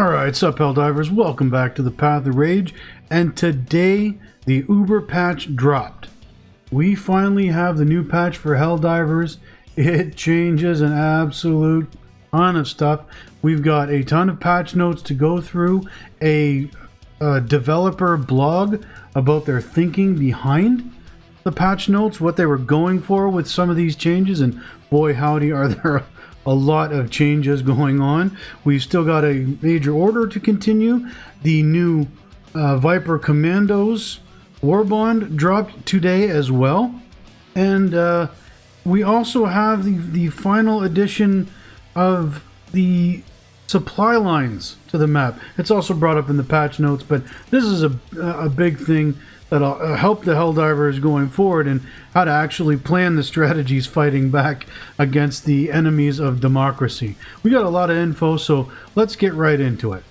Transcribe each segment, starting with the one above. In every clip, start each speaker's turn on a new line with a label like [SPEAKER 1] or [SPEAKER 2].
[SPEAKER 1] Alright, sup Helldivers, welcome back to the Path of Rage, and today the Uber patch dropped. We finally have the new patch for Helldivers. It changes an absolute ton of stuff. We've got a ton of patch notes to go through, a developer blog about their thinking behind the patch notes, what they were going for with some of these changes, and boy howdy are there a lot of changes going on. We've still got a major order to continue. The new Viper Commandos Warbond dropped today as well. And we also have the final addition of the supply lines to the map. It's also brought up in the patch notes, but this is a big thing that'll help the Helldivers going forward and how to actually plan the strategies fighting back against the enemies of democracy. We got a lot of info, so let's get right into it.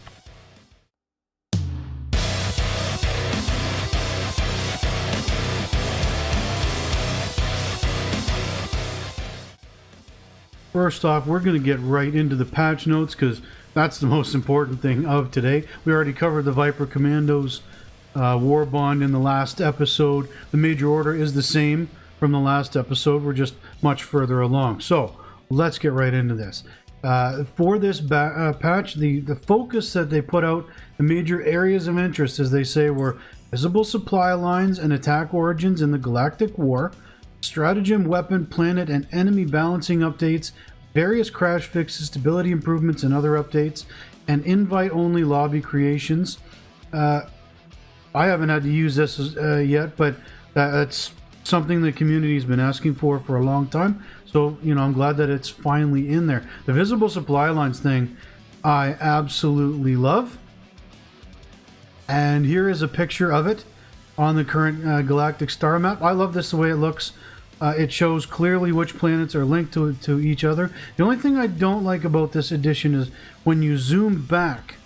[SPEAKER 1] First off, we're going to get right into the patch notes because that's the most important thing of today. We already covered the Viper Commandos Warbond in the last episode. The major order is the same from the last episode. We're just much further along. So let's get right into this. For this patch, the focus that they put out, the major areas of interest, as they say, were visible supply lines and attack origins in the Galactic War, stratagem, weapon, planet, and enemy balancing updates, various crash fixes, stability improvements, and other updates, and invite-only lobby creations. I haven't had to use this yet, but that's something the community's been asking for a long time. So, you know, I'm glad that it's finally in there. The visible supply lines thing, I absolutely love. And here is a picture of it on the current galactic star map. I love this the way it looks. It shows clearly which planets are linked to each other. The only thing I don't like about this edition is when you zoom back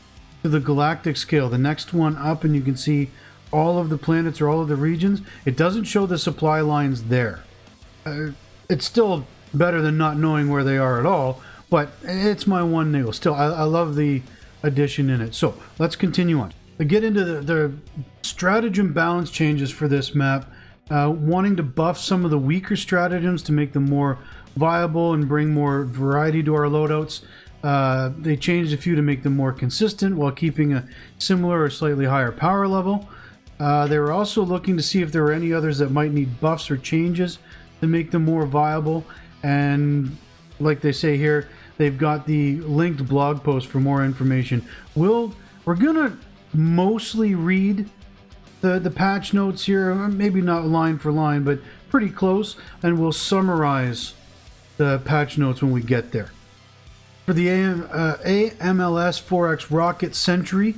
[SPEAKER 1] to the galactic scale, the next one up, and you can see all of the planets or all of the regions, it doesn't show the supply lines there. It's still better than not knowing where they are at all, but it's my one niggle. Still, I love the addition in it. So let's continue on. To get into the stratagem balance changes for this map, wanting to buff some of the weaker stratagems to make them more viable and bring more variety to our loadouts. They changed a few to make them more consistent while keeping a similar or slightly higher power level. They were also looking to see if there were any others that might need buffs or changes to make them more viable. And like they say here, they've got the linked blog post for more information. We're gonna mostly read the patch notes here, maybe not line for line, but pretty close, and we'll summarize the patch notes when we get there. For the AMLS 4X Rocket Sentry,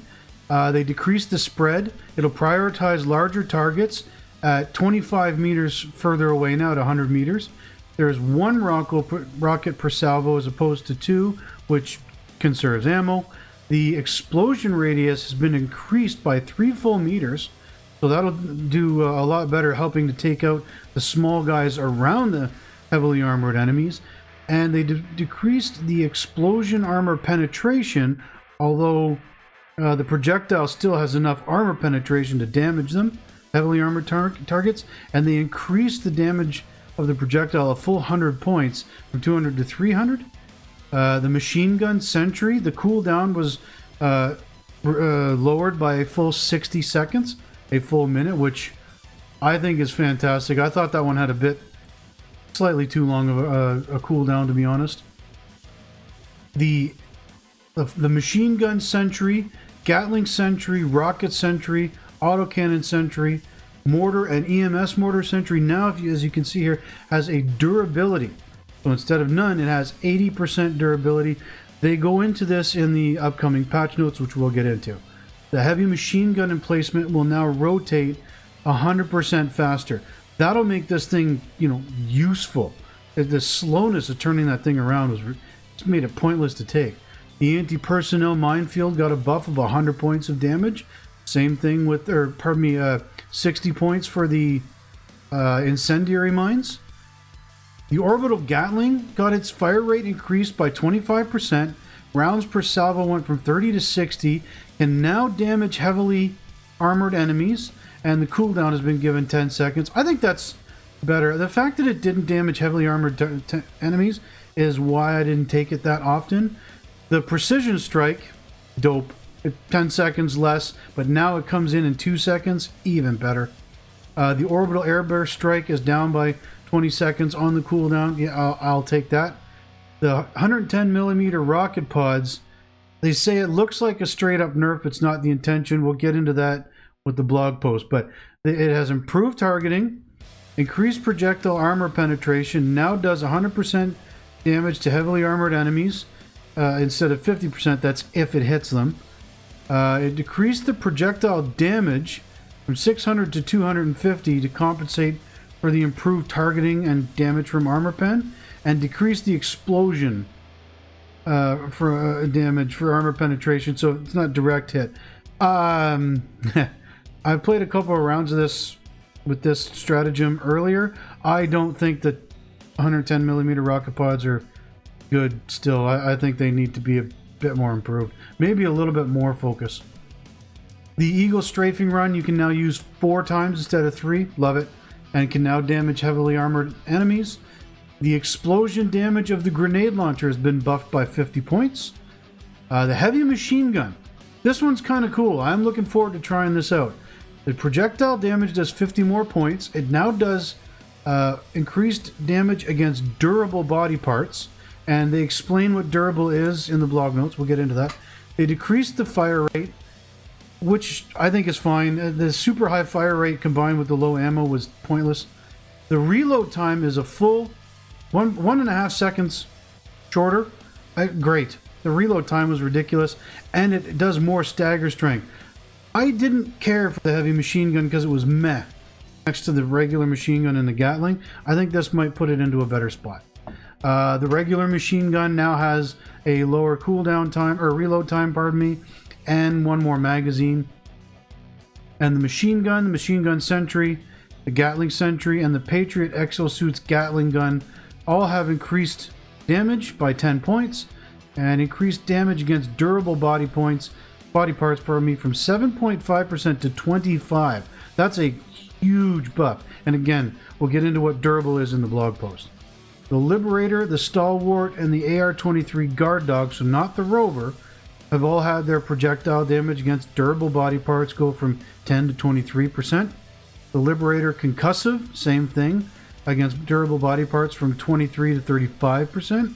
[SPEAKER 1] they decreased the spread. It'll prioritize larger targets at 25 meters further away now at 100 meters. There's one rocket per salvo as opposed to two, which conserves ammo. The explosion radius has been increased by 3 full meters, so that'll do a lot better, helping to take out the small guys around the heavily armored enemies. And they decreased the explosion armor penetration, although the projectile still has enough armor penetration to damage them, heavily armored targets, and they increased the damage of the projectile a full 100 points from 200 to 300. The machine gun sentry, the cooldown was lowered by a full 60 seconds, a full minute, which I think is fantastic. I thought that one had a slightly too long of a cooldown, to be honest. The machine gun sentry, Gatling sentry, rocket sentry, autocannon sentry, mortar and EMS mortar sentry now, as you can see here, has a durability. So instead of none, it has 80% durability. They go into this in the upcoming patch notes, which we'll get into. The heavy machine gun emplacement will now rotate 100% faster. That'll make this thing, you know, useful. The slowness of turning that thing around just made it pointless to take. The anti-personnel minefield got a buff of 100 points of damage. Same thing with, 60 points for the incendiary mines. The orbital Gatling got its fire rate increased by 25%, Rounds per salvo went from 30 to 60, can now damage heavily armored enemies, and the cooldown has been given 10 seconds. I think that's better. The fact that it didn't damage heavily armored enemies is why I didn't take it that often. The precision strike, dope. 10 seconds less, but now it comes in 2 seconds, even better. The orbital airburst strike is down by 20 seconds on the cooldown. Yeah, I'll take that. The 110 millimeter rocket pods, they say it looks like a straight up nerf. It's not the intention. We'll get into that with the blog post, but it has improved targeting, increased projectile armor penetration, now does 100% damage to heavily armored enemies instead of 50%. That's if it hits them. It decreased the projectile damage from 600 to 250 to compensate for the improved targeting and damage from armor pen, and decreased the explosion for damage for armor penetration, so it's not direct hit. I've played a couple of rounds of this with this stratagem earlier. I don't think that 110 millimeter rocket pods are good still. I think they need to be a bit more improved. Maybe a little bit more focus. The Eagle strafing run you can now use 4 times instead of 3. Love it. And can now damage heavily armored enemies. The explosion damage of the grenade launcher has been buffed by 50 points. The heavy machine gun. This one's kind of cool. I'm looking forward to trying this out. The projectile damage does 50 more points. It now does increased damage against durable body parts. And they explain what durable is in the blog notes. We'll get into that. They decreased the fire rate, which I think is fine. The super high fire rate combined with the low ammo was pointless. The reload time is a full 1.5 seconds shorter. Great. The reload time was ridiculous, and it does more stagger strength. I didn't care for the heavy machine gun because it was meh next to the regular machine gun and the Gatling. I think this might put it into a better spot. The regular machine gun now has a lower cooldown time, or reload time, pardon me, and 1 more magazine. And the machine gun sentry, the Gatling sentry, and the Patriot Exosuit's Gatling gun all have increased damage by 10 points and increased damage against durable body parts, from 7.5% to 25%. That's a huge buff. And again, we'll get into what durable is in the blog post. The Liberator, the Stalwart, and the AR-23 Guard Dog, so not the Rover, have all had their projectile damage against durable body parts go from 10 to 23%. The Liberator Concussive, same thing, against durable body parts from 23 to 35%.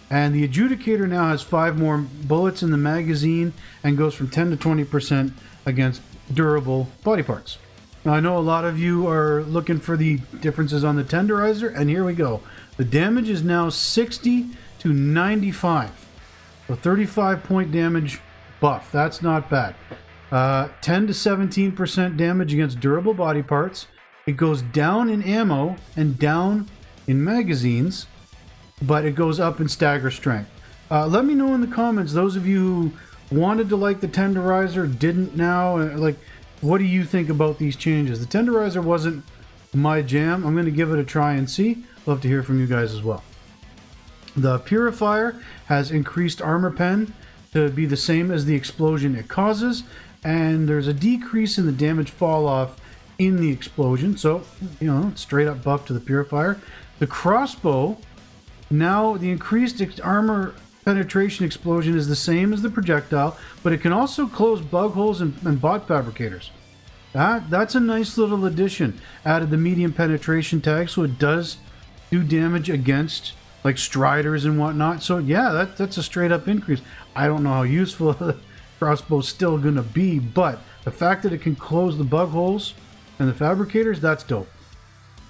[SPEAKER 1] And the Adjudicator now has 5 more bullets in the magazine and goes from 10 to 20% against durable body parts. Now, I know a lot of you are looking for the differences on the Tenderizer, and here we go. The damage is now 60 to 95. So 35 point damage buff. That's not bad. 10 to 17% damage against durable body parts. It goes down in ammo and down in magazines, but it goes up in stagger strength. Let me know in the comments, those of you who wanted to like the Tenderizer, didn't now, what do you think about these changes? The Tenderizer wasn't my jam. I'm going to give it a try and see. Love to hear from you guys as well. The Purifier has increased armor pen to be the same as the explosion it causes, and there's a decrease in the damage fall off in the explosion, so straight up buff to the Purifier. The Crossbow, now the increased armor penetration explosion is the same as the projectile, but it can also close bug holes and bot fabricators. That's a nice little addition. Added the medium penetration tag, so it does do damage against like striders and whatnot. So yeah, that's a straight up increase. I don't know how useful the crossbow's still gonna be, but the fact that it can close the bug holes and the fabricators, that's dope.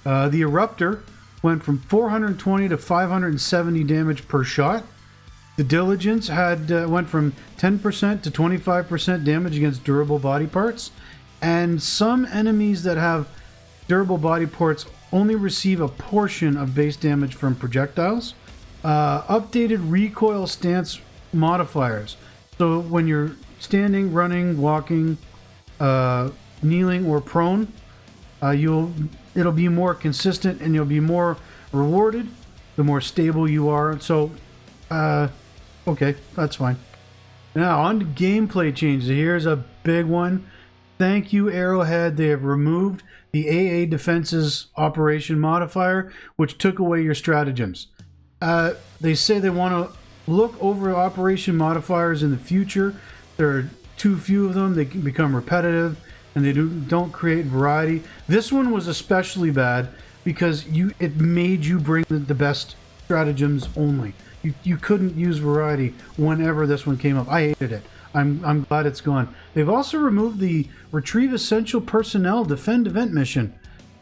[SPEAKER 1] The Eruptor went from 420 to 570 damage per shot. The Diligence went from 10% to 25% damage against durable body parts, and some enemies that have durable body parts only receive a portion of base damage from projectiles. Updated recoil stance modifiers. So when you're standing, running, walking, kneeling, or prone, it'll be more consistent and you'll be more rewarded the more stable you are. So Okay, that's fine. Now, on to gameplay changes. Here's a big one. Thank you, Arrowhead. They have removed the AA Defenses Operation modifier, which took away your stratagems. They say they want to look over operation modifiers in the future. There are too few of them. They can become repetitive, and they don't create variety. This one was especially bad because it made you bring the best stratagems only. You couldn't use variety whenever this one came up. I hated it. I'm glad it's gone. They've also removed the Retrieve Essential Personnel Defend Event mission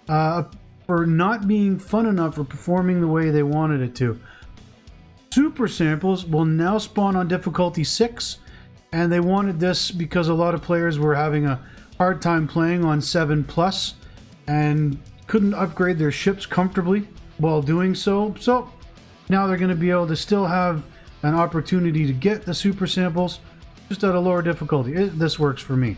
[SPEAKER 1] for not being fun enough or performing the way they wanted it to. Super samples will now spawn on difficulty 6, and they wanted this because a lot of players were having a hard time playing on 7+ and couldn't upgrade their ships comfortably while doing so. So now they're going to be able to still have an opportunity to get the super samples, just at a lower difficulty. This works for me.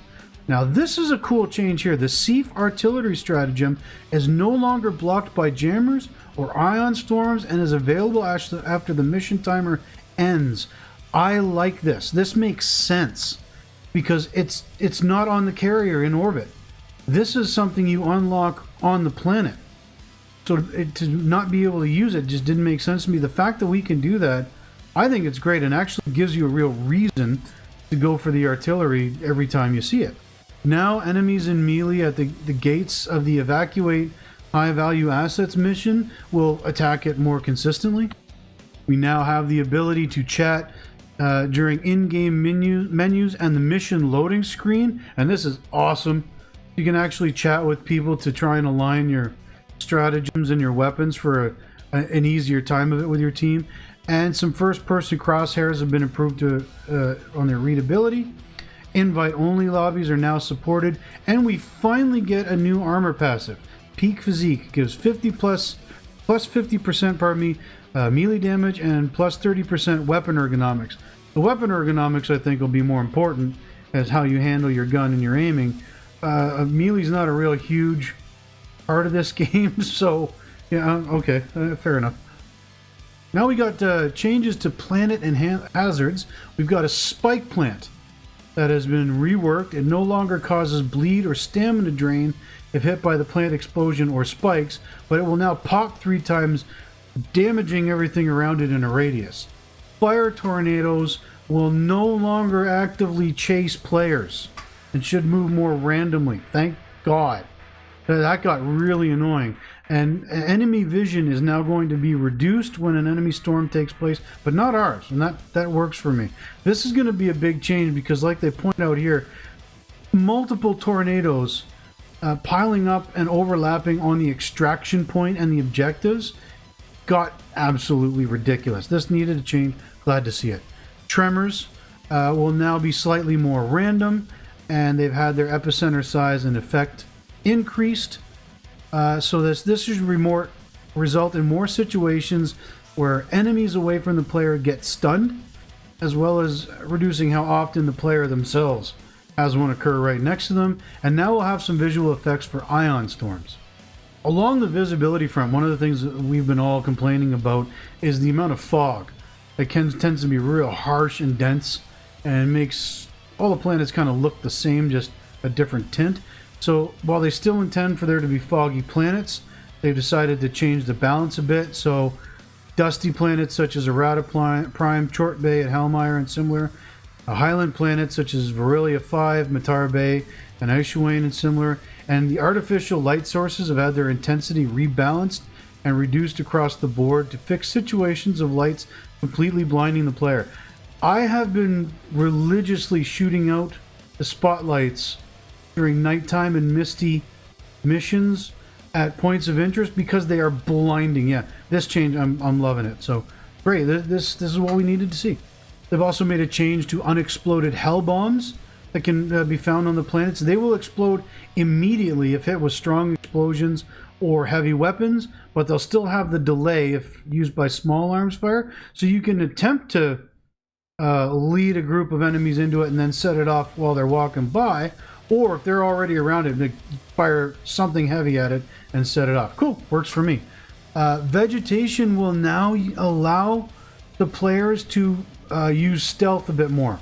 [SPEAKER 1] Now, this is a cool change here. The Sief artillery stratagem is no longer blocked by jammers or ion storms and is available after the mission timer ends. I like this. This makes sense because it's not on the carrier in orbit. This is something you unlock on the planet. So to not be able to use it just didn't make sense to me. The fact that we can do that, I think it's great and actually gives you a real reason to go for the artillery every time you see it. Now enemies in melee at the gates of the evacuate high value assets mission will attack it more consistently. We now have the ability to chat during in-game menus and the mission loading screen, and this is awesome. You can actually chat with people to try and align your stratagems and your weapons for an easier time of it with your team. And some first-person crosshairs have been improved on their readability. Invite-only lobbies are now supported, and we finally get a new armor passive. Peak Physique gives 50% melee damage and plus 30% weapon ergonomics. The weapon ergonomics, I think, will be more important as how you handle your gun and your aiming. Melee's not a real huge part of this game, so yeah, okay, fair enough. Now we got changes to planet and hazards. We've got a spike plant that has been reworked. It no longer causes bleed or stamina drain if hit by the plant explosion or spikes, but it will now pop 3 times, damaging everything around it in a radius. Fire tornadoes will no longer actively chase players and should move more randomly. Thank God. That got really annoying. And enemy vision is now going to be reduced when an enemy storm takes place, but not ours, and that works for me. This is going to be a big change because, like they point out here, multiple tornadoes piling up and overlapping on the extraction point and the objectives got absolutely ridiculous. This needed a change. Glad to see it. Tremors will now be slightly more random, and they've had their epicenter size and effect increased. So this should result in more situations where enemies away from the player get stunned, as well as reducing how often the player themselves has one occur right next to them. And now we'll have some visual effects for ion storms. Along the visibility front, one of the things that we've been all complaining about is the amount of fog. It tends to be real harsh and dense, and makes all the planets kind of look the same, just a different tint. So while they still intend for there to be foggy planets, they've decided to change the balance a bit. So dusty planets such as Errata Prime, Chort Bay at Helmire and similar, highland planets such as Varilia 5, Matar Bay, and Aishuane and similar, and the artificial light sources have had their intensity rebalanced and reduced across the board to fix situations of lights completely blinding the player. I have been religiously shooting out the spotlights during nighttime and misty missions at points of interest because they are blinding. Yeah, this change, I'm loving it. So great, this is what we needed to see. They've also made a change to unexploded hell bombs that can be found on the planets. They will explode immediately if hit with strong explosions or heavy weapons, but they'll still have the delay if used by small arms fire. So you can attempt to lead a group of enemies into it and then set it off while they're walking by, or if they're already around it, they fire something heavy at it and set it off. Cool, works for me. Vegetation will now allow the players to use stealth a bit more.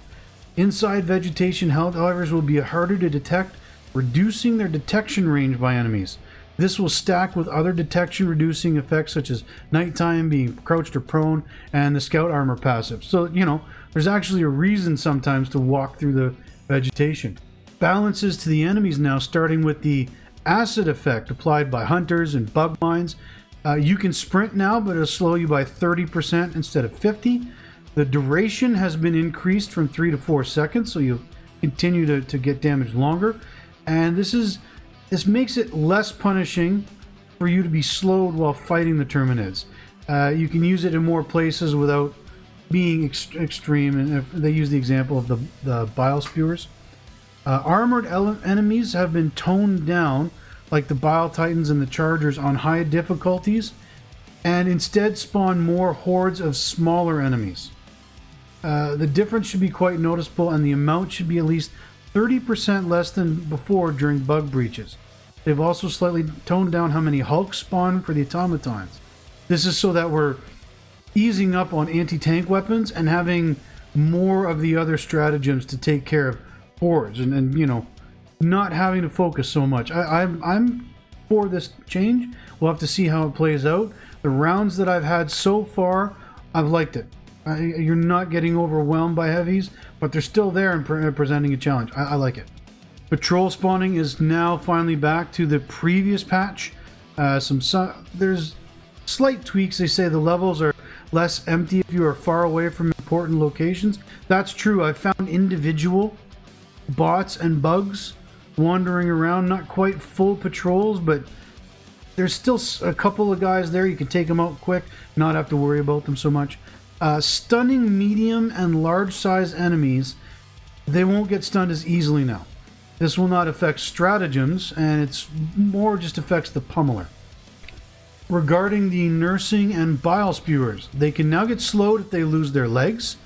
[SPEAKER 1] Inside vegetation, Helldivers will be harder to detect, reducing their detection range by enemies. This will stack with other detection reducing effects such as nighttime, being crouched or prone, and the scout armor passive. So, you know, there's actually a reason sometimes to walk through the vegetation. Balances to the enemies now, starting with the acid effect applied by hunters and bug mines. You can sprint now, but it'll slow you by 30% instead of 50. The duration has been increased from 3 to 4 seconds, so you'll continue to get damage longer. And this makes it less punishing for you to be slowed while fighting the Terminids. You can use it in more places without being extreme, and they use the example of the bile spewers. Armored enemies have been toned down, like the Bile Titans and the Chargers, on high difficulties, and instead spawn more hordes of smaller enemies. The difference should be quite noticeable, and the amount should be at least 30% less than before during bug breaches. They've also slightly toned down how many Hulks spawn for the automatons. This is so that we're easing up on anti-tank weapons and having more of the other stratagems to take care of hordes, and you know, not having to focus so much. I'm for this change. We'll have to see how it plays out. The rounds that I've had so far, I've liked it. You're not getting overwhelmed by heavies, but they're still there and presenting a challenge. I like it. Patrol spawning is now finally back to the previous patch. There's slight tweaks. They say the levels are less empty if you are far away from important locations. That's true. I found individual bots and bugs wandering around, not quite full patrols, but there's still a couple of guys there. You can take them out quick, not have to worry about them so much. Stunning medium and large size enemies, they won't get stunned as easily now. This will not affect stratagems, and it's more just affects the pummeler. Regarding the nursing and bile spewers, they can now get slowed if they lose their legs.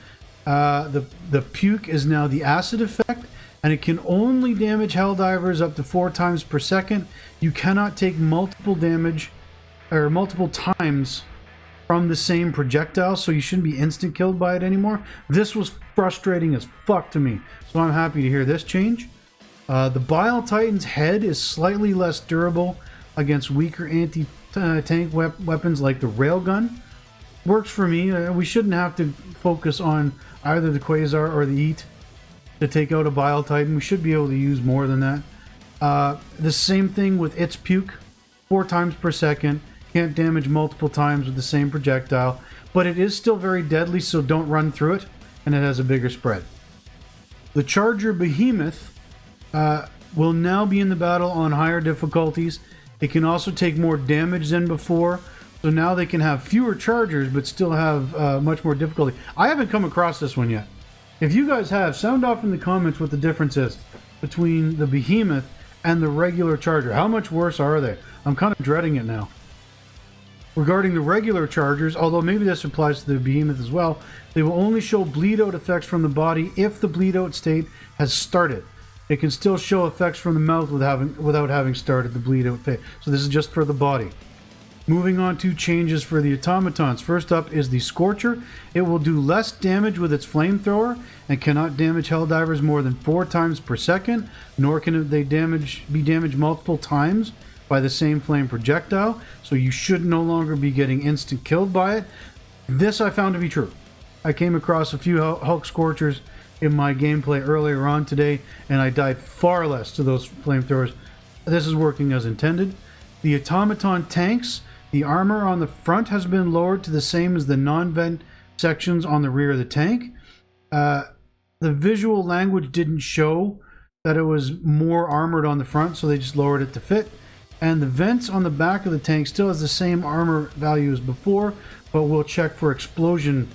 [SPEAKER 1] The puke is now the acid effect, and it can only damage Helldivers up to 4 times per second. You cannot take multiple damage or multiple times from the same projectile, so you shouldn't be instant killed by it anymore. This was frustrating as fuck to me, so I'm happy to hear this change. The Bile Titan's head is slightly less durable against weaker anti-tank weapons like the railgun. Works for me. We shouldn't have to focus on either the Quasar or the Eat to take out a Bile Titan. We should be able to use more than that. The same thing with its puke, 4 times per second. Can't damage multiple times with the same projectile, but it is still very deadly, so don't run through it, and it has a bigger spread. The Charger Behemoth will now be in the battle on higher difficulties. It can also take more damage than before, so now they can have fewer chargers but still have much more difficulty. I haven't come across this one yet. If you guys have, sound off in the comments what the difference is between the Behemoth and the regular Charger. How much worse are they? I'm kind of dreading it now. Regarding the regular Chargers, although maybe this applies to the Behemoth as well, they will only show bleed out effects from the body if the bleed out state has started. It can still show effects from the mouth without having started the bleed out phase. So this is just for the body. Moving on to changes for the automatons. First up is the Scorcher. It will do less damage with its flamethrower and cannot damage Helldivers more than 4 times per second, nor can they be damaged multiple times by the same flame projectile, so you should no longer be getting instant killed by it. This I found to be true. I came across a few Hulk Scorchers in my gameplay earlier on today, and I died far less to those flamethrowers. This is working as intended. The automaton tanks, the armor on the front has been lowered to the same as the non-vent sections on the rear of the tank. The visual language didn't show that it was more armored on the front, so they just lowered it to fit. And the vents on the back of the tank still has the same armor value as before, but we'll check for explosion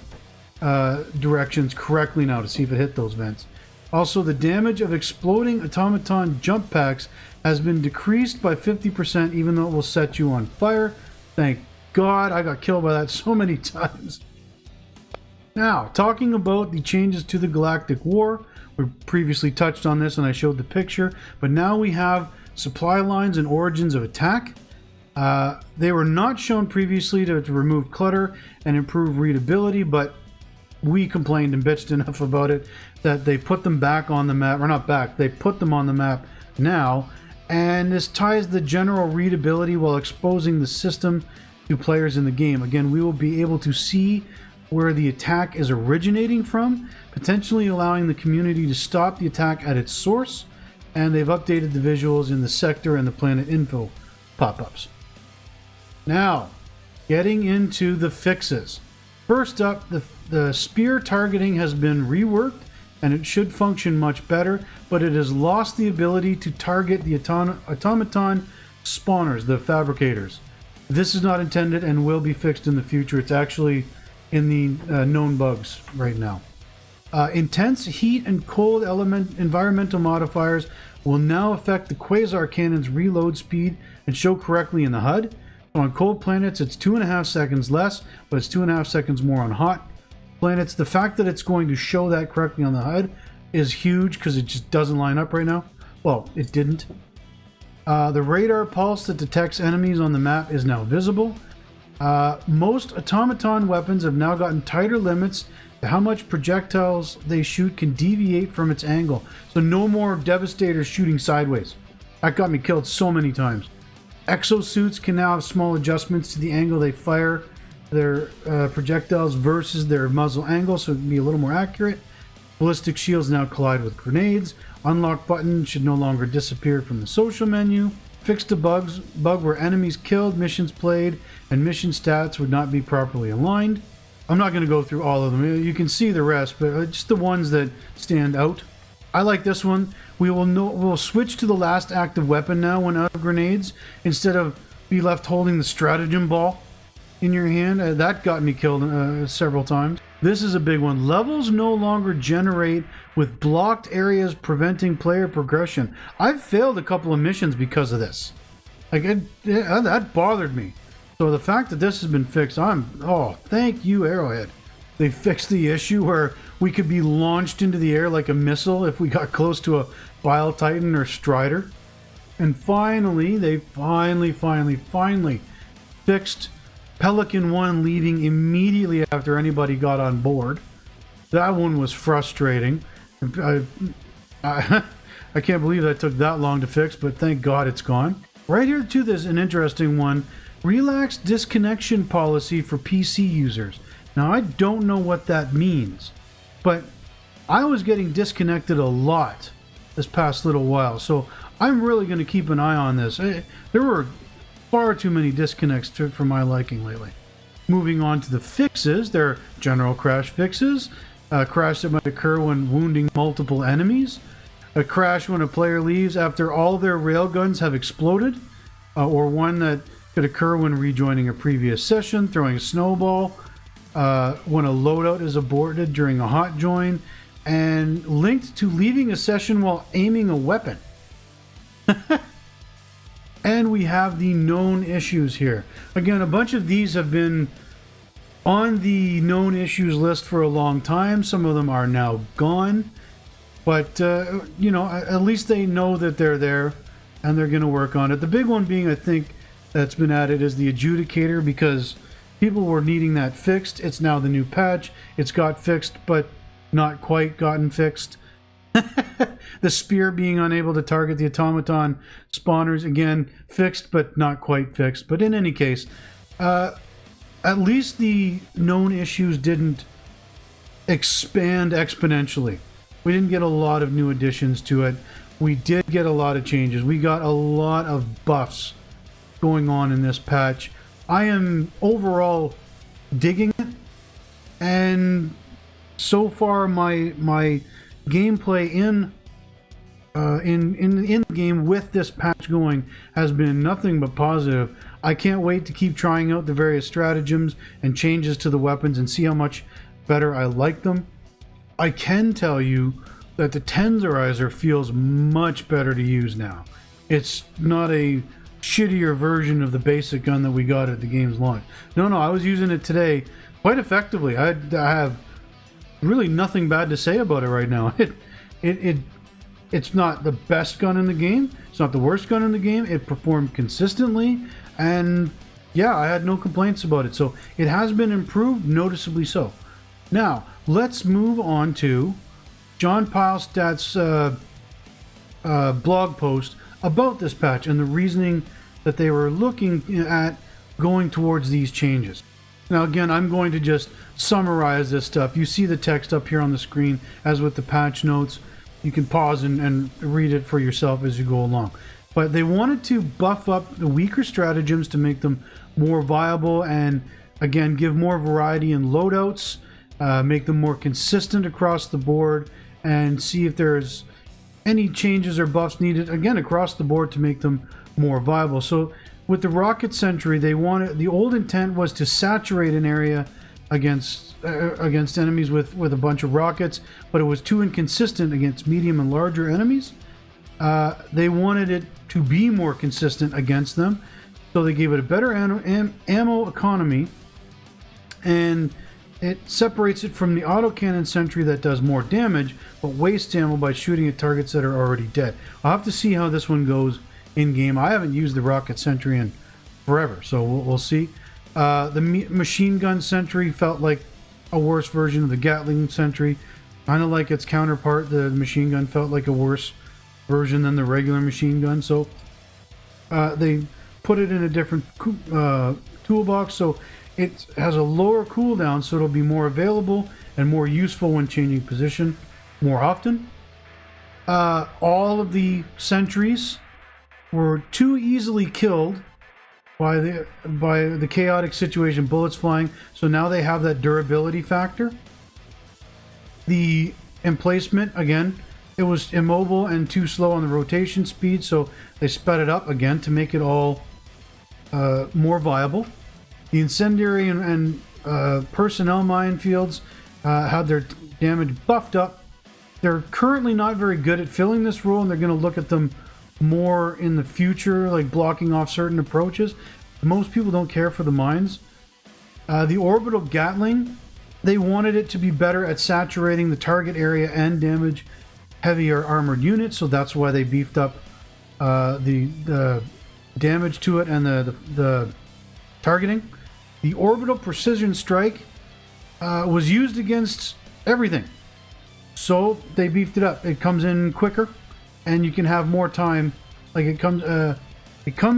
[SPEAKER 1] directions correctly now to see if it hit those vents. Also, the damage of exploding automaton jump packs has been decreased by 50%, even though it will set you on fire. Thank God, I got killed by that so many times. Now, talking about the changes to the Galactic War, we previously touched on this and I showed the picture, but now we have supply lines and origins of attack. They were not shown previously to remove clutter and improve readability, but we complained and bitched enough about it that they put them back on the map, or not back, they put them on the map now, and this ties the general readability while exposing the system to players in the game. Again, we will be able to see where the attack is originating from, potentially allowing the community to stop the attack at its source, and they've updated the visuals in the sector and the planet info pop-ups. Now, getting into the fixes. First up, the spear targeting has been reworked, and it should function much better, but it has lost the ability to target the automaton spawners, the fabricators. This is not intended and will be fixed in the future. It's actually in the known bugs right now. Intense heat and cold environmental modifiers will now affect the quasar cannon's reload speed and show correctly in the HUD. So on cold planets, it's 2.5 seconds less, but it's 2.5 seconds more on hot planets. The fact that it's going to show that correctly on the HUD is huge because it just doesn't line up right now. Well, it didn't. The radar pulse that detects enemies on the map is now visible. Most automaton weapons have now gotten tighter limits to how much projectiles they shoot can deviate from its angle. So no more devastators shooting sideways. That got me killed so many times. Exosuits can now have small adjustments to the angle they fire their projectiles versus their muzzle angle, so it can be a little more accurate. Ballistic shields now collide with grenades. Unlock button should no longer disappear from the social menu. Fixed a bug where enemies killed, missions played, and mission stats would not be properly aligned. I'm not going to go through all of them. You can see the rest, but just the ones that stand out. I like this one. We'll switch to the last active weapon now when out of grenades, instead of be left holding the stratagem ball in your hand. That got me killed several times. This is a big one. Levels no longer generate with blocked areas, preventing player progression. I've failed a couple of missions because of this. That bothered me. So the fact that this has been fixed, thank you, Arrowhead. They fixed the issue where we could be launched into the air like a missile if we got close to a Bile Titan or Strider. And finally, they finally fixed Pelican 1 leaving immediately after anybody got on board. That one was frustrating. I can't believe that took that long to fix, but thank God it's gone. Right here too, there's an interesting one. Relaxed disconnection policy for PC users. Now, I don't know what that means, but I was getting disconnected a lot this past little while, so I'm really going to keep an eye on this. There were far too many disconnects for my liking lately. Moving on to the fixes, there are general crash fixes. A crash that might occur when wounding multiple enemies. A crash when a player leaves after all their railguns have exploded. Or one that could occur when rejoining a previous session, throwing a snowball. When a loadout is aborted during a hot join. And linked to leaving a session while aiming a weapon. And we have the known issues here. Again, a bunch of these have been on the known issues list for a long time. Some of them are now gone. But, at least they know that they're there and they're going to work on it. The big one being, I think, that's been added is the adjudicator, because people were needing that fixed. It's now the new patch. It's got fixed, but not quite gotten fixed. The spear being unable to target the automaton spawners, again, fixed but not quite fixed. But in any case, at least the known issues didn't expand exponentially. We didn't get a lot of new additions to it. We did get a lot of changes. We got a lot of buffs going on in this patch. I am overall digging it, and so far my gameplay in the game with this patch going has been nothing but positive. I can't wait to keep trying out the various stratagems and changes to the weapons and see how much better I like them. I can tell you that the Tensorizer feels much better to use now. It's not a shittier version of the basic gun that we got at the game's launch. No, I was using it today quite effectively. I have really nothing bad to say about it right now. It's not the best gun in the game. It's not the worst gun in the game. It performed consistently, and yeah, I had no complaints about it. So it has been improved, noticeably so. Now, let's move on to John Pilestad's blog post about this patch and the reasoning that they were looking at going towards these changes. Now, again, I'm going to just summarize this stuff. You see the text up here on the screen, as with the patch notes. You can pause and read it for yourself as you go along. But they wanted to buff up the weaker stratagems to make them more viable and, again, give more variety in loadouts, make them more consistent across the board, and see if there's any changes or buffs needed, again, across the board to make them more viable. So with the rocket sentry, they wanted, the old intent was to saturate an area against enemies with a bunch of rockets, but it was too inconsistent against medium and larger enemies. They wanted it to be more consistent against them, so they gave it a better ammo economy, and it separates it from the autocannon sentry that does more damage but wastes ammo by shooting at targets that are already dead. I'll have to see how this one goes in game. I haven't used the rocket sentry in forever, so we'll see. The machine gun sentry felt like a worse version of the Gatling sentry, kind of like its counterpart. The machine gun felt like a worse version than the regular machine gun, so they put it in a different toolbox, so it has a lower cooldown, so it'll be more available and more useful when changing position more often. All of the sentries were too easily killed by the chaotic situation, bullets flying, so now they have that durability factor. The emplacement, again, it was immobile and too slow on the rotation speed, so they sped it up again to make it all more viable. The incendiary and personnel minefields had their damage buffed up. They're currently not very good at filling this role, and they're going to look at them more in the future, like blocking off certain approaches. Most people don't care for the mines. The orbital Gatling, they wanted it to be better at saturating the target area and damage heavier armored units, so that's why they beefed up the damage to it and the targeting. The orbital precision strike was used against everything, so they beefed it up. It comes in quicker, and you can have more time. Like it comes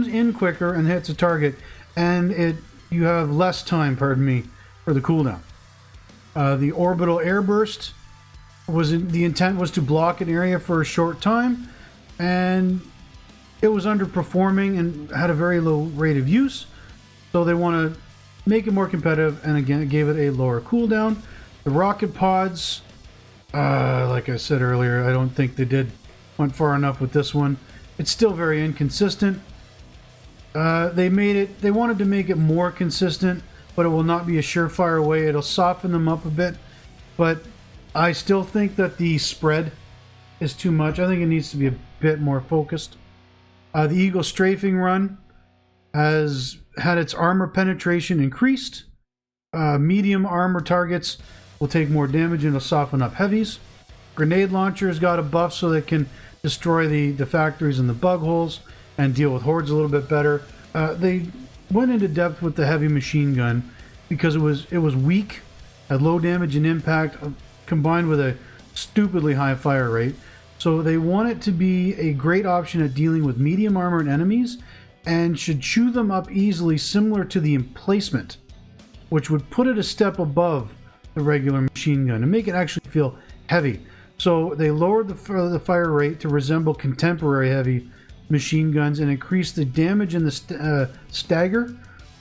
[SPEAKER 1] in quicker and hits a target, and you have less time, pardon me, for the cooldown. The orbital airburst the intent was to block an area for a short time, and it was underperforming and had a very low rate of use, so they want to make it more competitive, and again, it gave it a lower cooldown. The rocket pods, like I said earlier, I don't think they went far enough with this one. It's still very inconsistent. They wanted to make it more consistent, but it will not be a surefire way. It'll soften them up a bit, but I still think that the spread is too much. I think it needs to be a bit more focused. The Eagle strafing run has had its armor penetration increased. Medium armor targets will take more damage and it'll soften up heavies. Grenade launchers got a buff so they can destroy the factories and the bug holes and deal with hordes a little bit better. They went into depth with the heavy machine gun because it was weak, had low damage and impact, combined with a stupidly high fire rate. So they want it to be a great option at dealing with medium armored enemies and should chew them up easily, similar to the emplacement, which would put it a step above the regular machine gun and make it actually feel heavy. So they lowered the fire rate to resemble contemporary heavy machine guns and increased the damage in the stagger.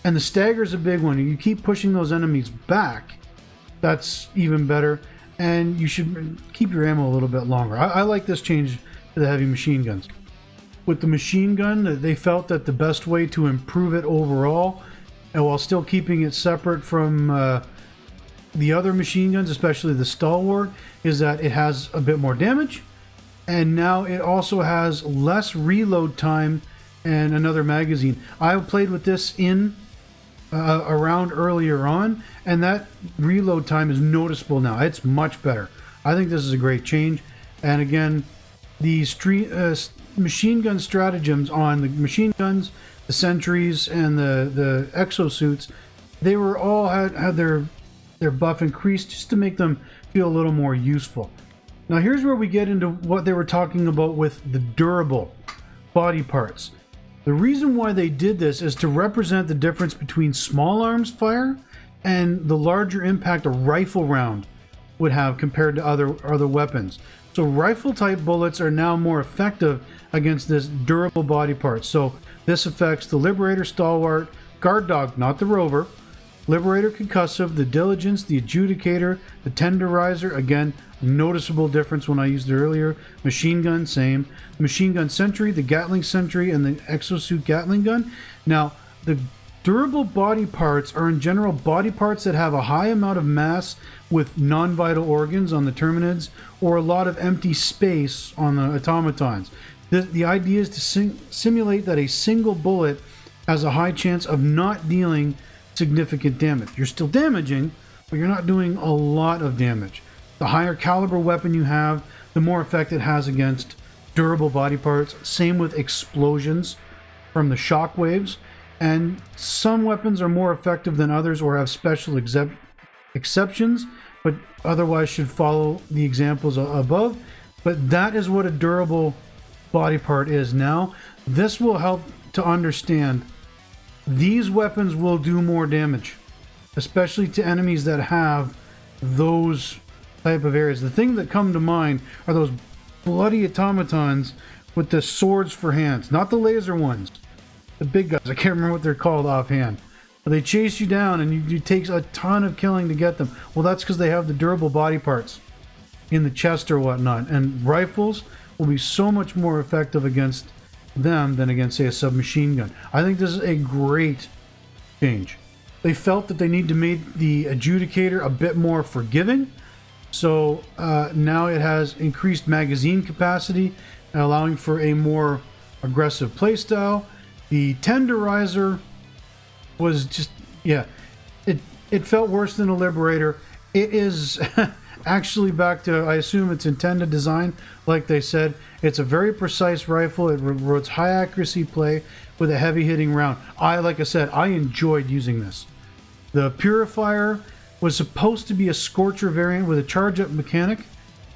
[SPEAKER 1] And the stagger is a big one. You keep pushing those enemies back, that's even better. And you should keep your ammo a little bit longer. I like this change to the heavy machine guns. With the machine gun, they felt that the best way to improve it overall, and while still keeping it separate from the other machine guns, especially the Stalwart, is that it has a bit more damage, and now it also has less reload time and another magazine. I played with this around earlier on, and that reload time is noticeable now. It's much better. I think this is a great change. And again, the machine gun stratagems on the machine guns, the sentries, and the exosuits, they were all had their their buff increased just to make them feel a little more useful. Now here's where we get into what they were talking about with the durable body parts. The reason why they did this is to represent the difference between small arms fire and the larger impact a rifle round would have compared to other weapons. So rifle type bullets are now more effective against this durable body part. So this affects the Liberator, Stalwart, Guard Dog, not the Rover, Liberator, Concussive, the Diligence, the Adjudicator, the Tenderizer, again, noticeable difference when I used it earlier. Machine Gun, same. Machine Gun Sentry, the Gatling Sentry, and the Exosuit Gatling Gun. Now, the durable body parts are in general body parts that have a high amount of mass with non-vital organs on the Terminids, or a lot of empty space on the automatons. The idea is to simulate that a single bullet has a high chance of not dealing significant damage. You're still damaging, but you're not doing a lot of damage. The higher caliber weapon you have, the more effect it has against durable body parts. Same with explosions from the shockwaves. And some weapons are more effective than others or have special exceptions, but otherwise should follow the examples above. But that is what a durable body part is now. This will help to understand these weapons will do more damage, especially to enemies that have those type of areas. The thing that come to mind are those bloody automatons with the swords for hands, not the laser ones, the big guys. I can't remember what they're called offhand. But they chase you down and you take a ton of killing to get them. Well, that's because they have the durable body parts in the chest or whatnot. And rifles will be so much more effective against them than against, say, a submachine gun. I think this is a great change. They felt that they need to make the Adjudicator a bit more forgiving. So now it has increased magazine capacity, allowing for a more aggressive playstyle. The Tenderizer was just, yeah, it felt worse than a Liberator. It is actually back to, I assume, its intended design. Like they said, it's a very precise rifle. It rotates high accuracy play with a heavy hitting round. Like I said, I enjoyed using this. The Purifier was supposed to be a Scorcher variant with a charge-up mechanic,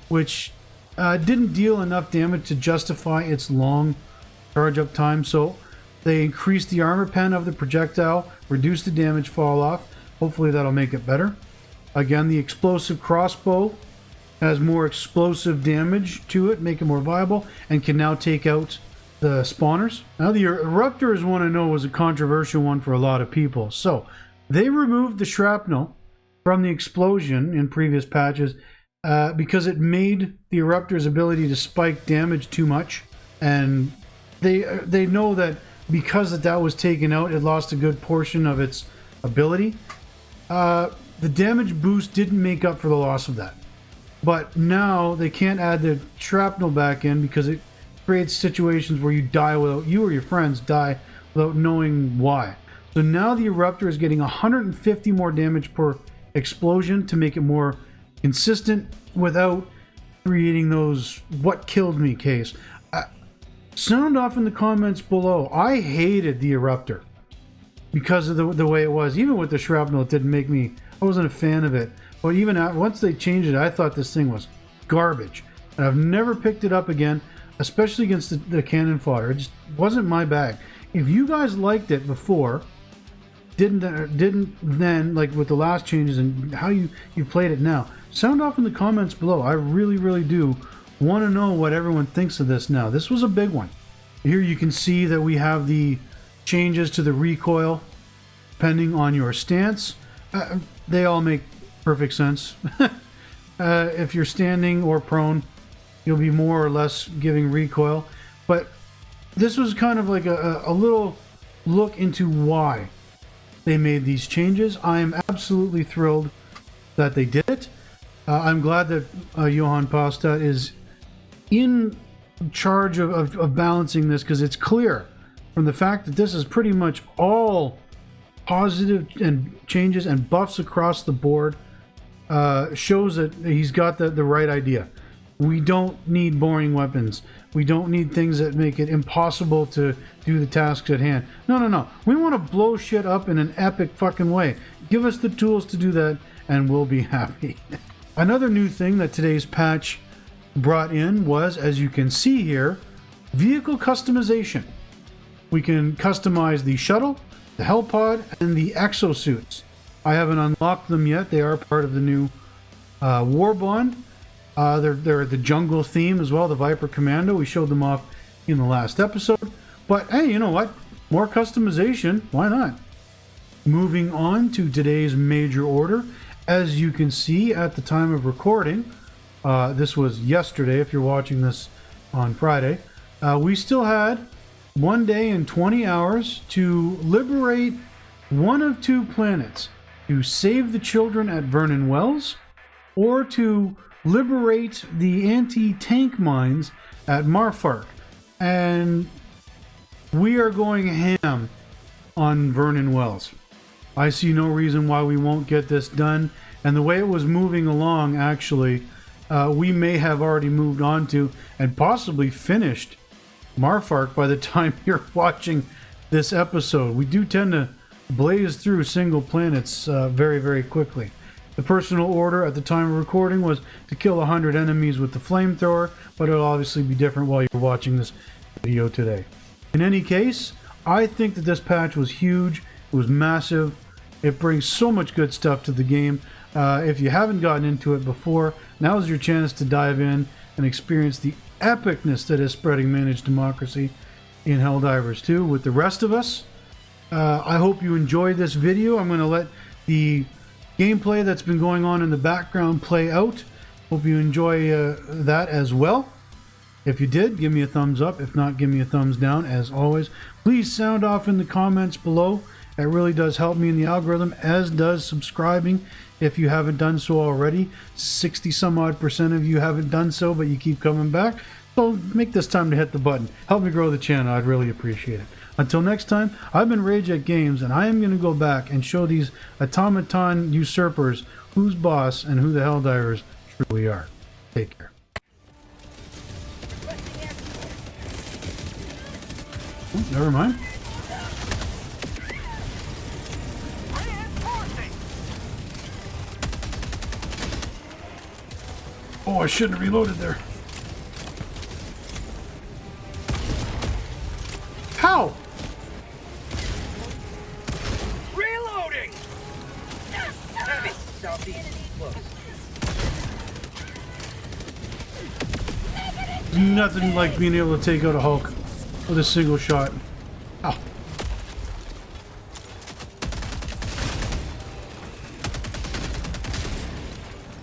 [SPEAKER 1] which didn't deal enough damage to justify its long charge-up time, so they increased the armor pen of the projectile, reduced the damage fall-off. Hopefully that'll make it better. Again, the explosive crossbow has more explosive damage to it, make it more viable, and can now take out the spawners. Now, the Eruptors want to know was a controversial one for a lot of people. So, they removed the shrapnel from the explosion in previous patches because it made the Eruptor's ability to spike damage too much, and they know that because that was taken out, it lost a good portion of its ability. The damage boost didn't make up for the loss of that, but now they can't add the shrapnel back in because it creates situations where you or your friends die without knowing why. So now the Eruptor is getting 150 more damage per explosion to make it more consistent without creating those "what killed me" case. Sound off in the comments below. I hated the Eruptor because of the way it was. Even with the shrapnel, it didn't make me, I wasn't a fan of it. But even once they changed it, I thought this thing was garbage. And I've never picked it up again, especially against the cannon fodder. It just wasn't my bag. If you guys liked it before, didn't then, like with the last changes and how you played it now, sound off in the comments below. I really, really do want to know what everyone thinks of this now. This was a big one. Here you can see that we have the changes to the recoil depending on your stance. They all make perfect sense. If you're standing or prone, you'll be more or less giving recoil. But this was kind of like a little look into why they made these changes. I am absolutely thrilled that they did it. I'm glad that Johan Paustad is in charge of balancing this, because it's clear from the fact that this is pretty much all positive and changes and buffs across the board, shows that he's got the right idea. We don't need boring weapons. We don't need things that make it impossible to do the tasks at hand. No, no, no. We want to blow shit up in an epic fucking way. Give us the tools to do that and we'll be happy. Another new thing that today's patch brought in was, as you can see here, vehicle customization. We can customize the shuttle, the Hellpod, and the exosuits. I haven't unlocked them yet. They are part of the new War Bond. They're the jungle theme as well, the Viper Commando. We showed them off in the last episode. But hey, you know what? More customization. Why not? Moving on to today's major order. As you can see at the time of recording, this was yesterday if you're watching this on Friday, we still had 1 day and 20 hours to liberate one of two planets, to save the children at Vernon Wells or to liberate the anti-tank mines at Marfark. And we are going ham on Vernon Wells. I see no reason why we won't get this done. And the way it was moving along, actually, we may have already moved on to and possibly finished Marfark by the time you're watching this episode. We do tend to blaze through single planets very, very quickly. The personal order at the time of recording was to kill 100 enemies with the flamethrower, but it'll obviously be different while you're watching this video today. In any case, I think that this patch was huge. It was massive. It brings so much good stuff to the game. If you haven't gotten into it before, now is your chance to dive in and experience the epicness that is spreading managed democracy in Helldivers 2 with the rest of us. I hope you enjoyed this video. I'm going to let the gameplay that's been going on in the background play out. Hope you enjoy that as well. If you did, give me a thumbs up. If not, give me a thumbs down. As always, please sound off in the comments below. It really does help me in the algorithm, as does subscribing if you haven't done so already. 60 some odd % of you haven't done so, but you keep coming back. So make this time to hit the button. Help me grow the channel. I'd really appreciate it. Until next time, I've been Ragejet Games, and I am going to go back and show these automaton usurpers who's boss and who the Helldivers truly are. Take care. Oh, never mind. Oh, I shouldn't have reloaded there. How?
[SPEAKER 2] Reloading! Heavy, southeast, close.
[SPEAKER 1] Nothing like being able to take out a Hulk with a single shot. Ow.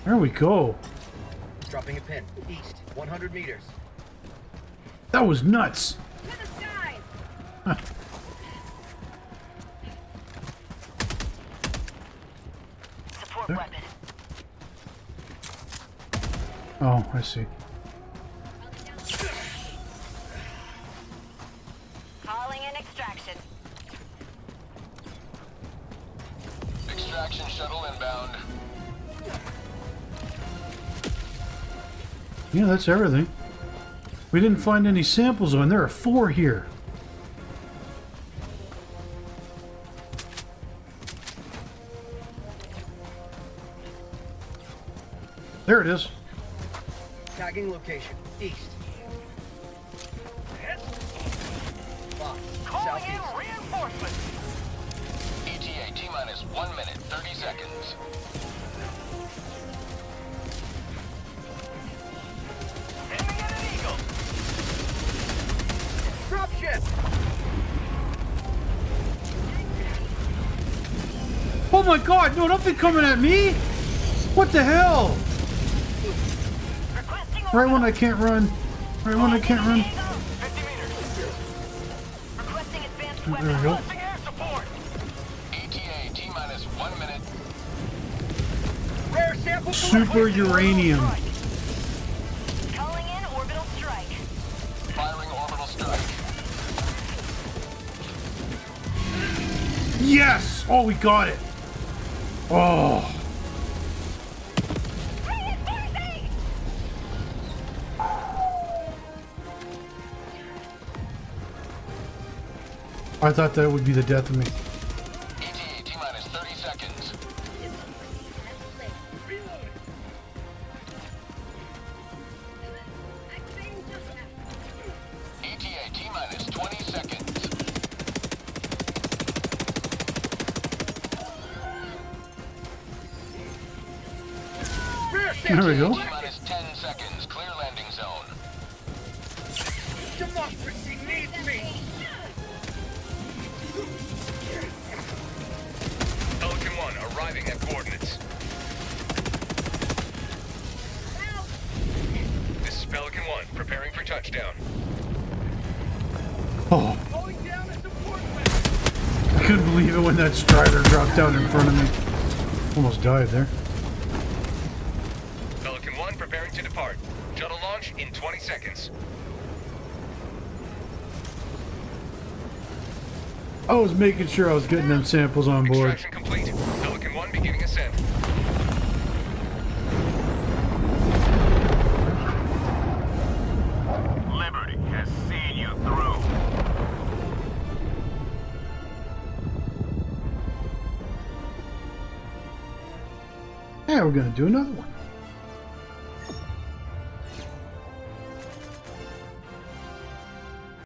[SPEAKER 1] There we go.
[SPEAKER 2] Dropping a pin, east, 100 meters.
[SPEAKER 1] That was nuts. Huh.
[SPEAKER 3] Support weapon.
[SPEAKER 1] Oh, I see.
[SPEAKER 3] Calling in extraction.
[SPEAKER 4] Extraction shuttle inbound.
[SPEAKER 1] Yeah, that's everything. We didn't find any samples of, and there are 4 here. There it is.
[SPEAKER 2] Tagging location, east. Locked,
[SPEAKER 3] Calling in
[SPEAKER 2] southeast.
[SPEAKER 3] reinforcements.
[SPEAKER 4] ETA T-minus 1 minute, 30 seconds.
[SPEAKER 3] Aiming at an eagle.
[SPEAKER 2] Drop ship!
[SPEAKER 1] Oh my god, no, don't be coming at me! What the hell?
[SPEAKER 3] Requesting
[SPEAKER 1] Right when I can't run. Right when I can't run.
[SPEAKER 3] 50 meters. Requesting advanced
[SPEAKER 1] There
[SPEAKER 3] weapon.
[SPEAKER 1] we go.
[SPEAKER 3] Requesting air support.
[SPEAKER 4] ETA T-minus 1 minute.
[SPEAKER 2] Rare sample
[SPEAKER 1] Super uranium.
[SPEAKER 3] Calling in orbital strike.
[SPEAKER 4] Firing orbital strike.
[SPEAKER 1] Yes! Oh, we got it. Oh. I thought that would be the death of me.
[SPEAKER 4] ETA T-minus 30 seconds. ETA T-minus 20 seconds.
[SPEAKER 1] There we go.
[SPEAKER 4] T-minus 10 seconds. Clear landing zone.
[SPEAKER 2] Democracy needs me!
[SPEAKER 5] Pelican 1 arriving at coordinates. This is Pelican 1 preparing for touchdown.
[SPEAKER 1] Oh,
[SPEAKER 2] Going down a support
[SPEAKER 1] I couldn't believe it when that Strider dropped down in front of me. Almost died there.
[SPEAKER 5] Pelican 1 preparing to depart. Shuttle launch in 20 seconds.
[SPEAKER 1] I was making sure I was getting them samples on board.
[SPEAKER 5] Extraction complete. Pelican 1 beginning ascent.
[SPEAKER 6] Liberty has seen you through.
[SPEAKER 1] Yeah, we're gonna do another one.